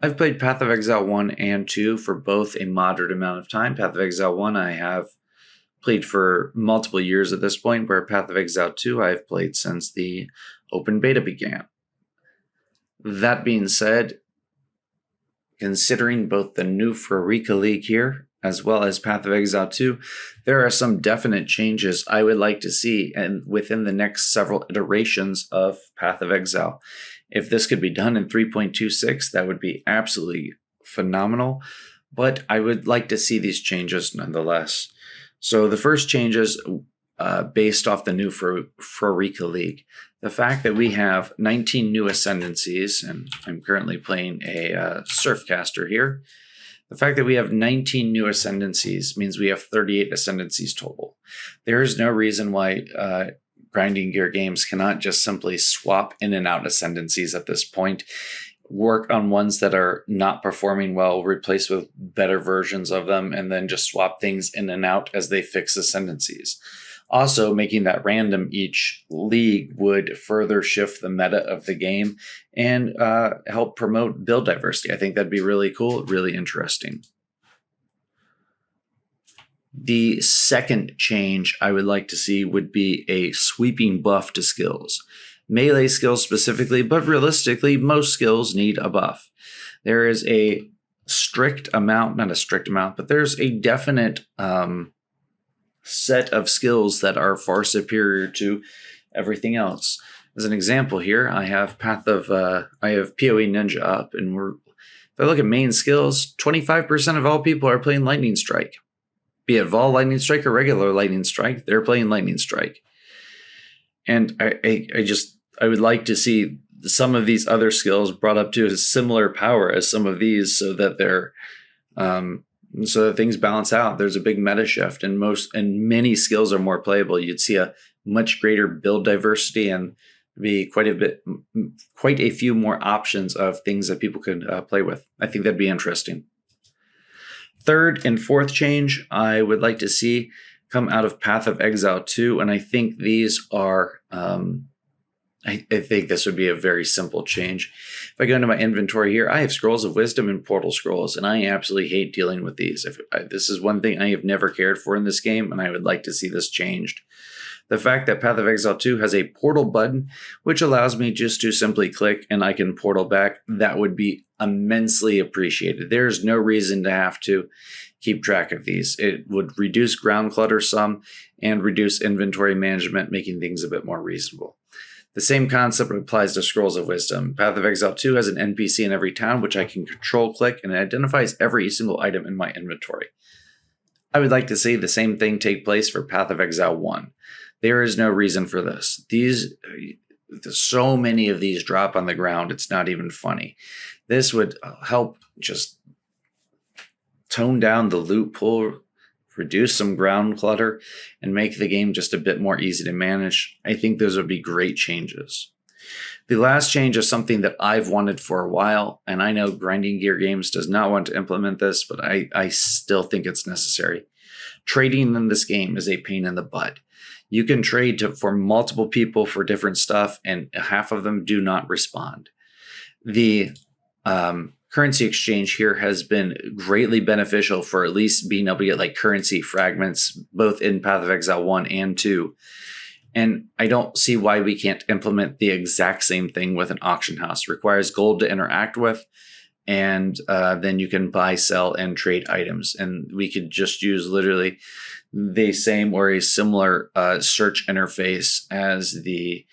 I've played Path of Exile 1 and 2 for both a moderate amount of time. Path of Exile 1 I have played for multiple years at this point, where Path of Exile 2 I've played since the open beta began. That being said, considering both the new Ny'Rok League here as well as Path of Exile 2, there are some definite changes I would like to see and within the next several iterations of Path of Exile. If this could be done in 3.26, that would be absolutely phenomenal, but I would like to see these changes nonetheless. So the first changes based off the new Ny'Rok League. The fact that we have 19 new ascendancies, and I'm currently playing a Surfcaster here. The fact that we have 19 new ascendancies means we have 38 ascendancies total. There is no reason why grinding gear games cannot just simply swap in and out ascendancies at this point, work on ones that are not performing well, replace with better versions of them, and then just swap things in and out as they fix ascendancies. Also, making that random each league would further shift the meta of the game and help promote build diversity. I think that'd be really cool, really interesting. The second change I would like to see would be a sweeping buff to skills. Melee skills specifically, but realistically, most skills need a buff. There is a strict amount, not a strict amount, but there's a definite set of skills that are far superior to everything else. As an example here, I have PoE Ninja up, and if I look at main skills, 25% of all people are playing Lightning Strike. Be it Vol Lightning Strike or regular Lightning Strike, they're playing Lightning Strike. And I would like to see some of these other skills brought up to a similar power as some of these, so that they're so that things balance out. There's a big meta shift, and many skills are more playable. You'd see a much greater build diversity and be quite a few more options of things that people could play with. I think that'd be interesting. Third and fourth change I would like to see come out of Path of Exile 2, and I think these are I think this would be a very simple change. If I go into my inventory here, I have Scrolls of Wisdom and Portal Scrolls, and I absolutely hate dealing with these. This is one thing I have never cared for in this game, and I would like to see this changed. The fact that Path of Exile 2 has a portal button, which allows me just to simply click and I can portal back, that would be immensely appreciated. There's no reason to have to keep track of these. It would reduce ground clutter some and reduce inventory management, making things a bit more reasonable. The same concept applies to Scrolls of Wisdom. Path of Exile 2 has an NPC in every town, which I can control-click, and it identifies every single item in my inventory. I would like to see the same thing take place for Path of Exile 1. There is no reason for this. So many of these drop on the ground, it's not even funny. This would help just tone down the loot pool, reduce some ground clutter, and make the game just a bit more easy to manage. I think those would be great changes. The last change is something that I've wanted for a while, and I know Grinding Gear Games does not want to implement this, but I still think it's necessary. Trading in this game is a pain in the butt. You can trade for multiple people for different stuff, and half of them do not respond. The currency exchange here has been greatly beneficial for at least being able to get like currency fragments, both in Path of Exile 1 and 2. And I don't see why we can't implement the exact same thing with an auction house. It requires gold to interact with, and then you can buy, sell, and trade items. And we could just use literally the same or a similar search interface as the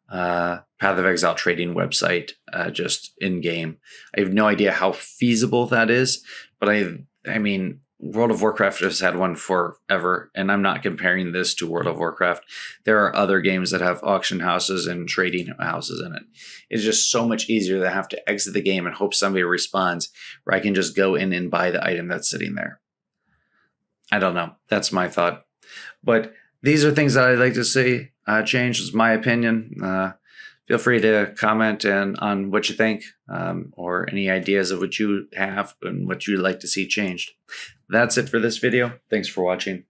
Path of Exile trading website just in game. I have no idea how feasible that is, but I mean, World of Warcraft has had one forever, and I'm not comparing this to World of Warcraft. There are other games that have auction houses and trading houses in it. It's just so much easier to have to exit the game and hope somebody responds, where I can just go in and buy the item that's sitting there. I don't know. That's my thought. But these are things that I'd like to see change. Is my opinion. Feel free to comment on what you think, or any ideas of what you have and what you'd like to see changed. That's it for this video. Thanks for watching.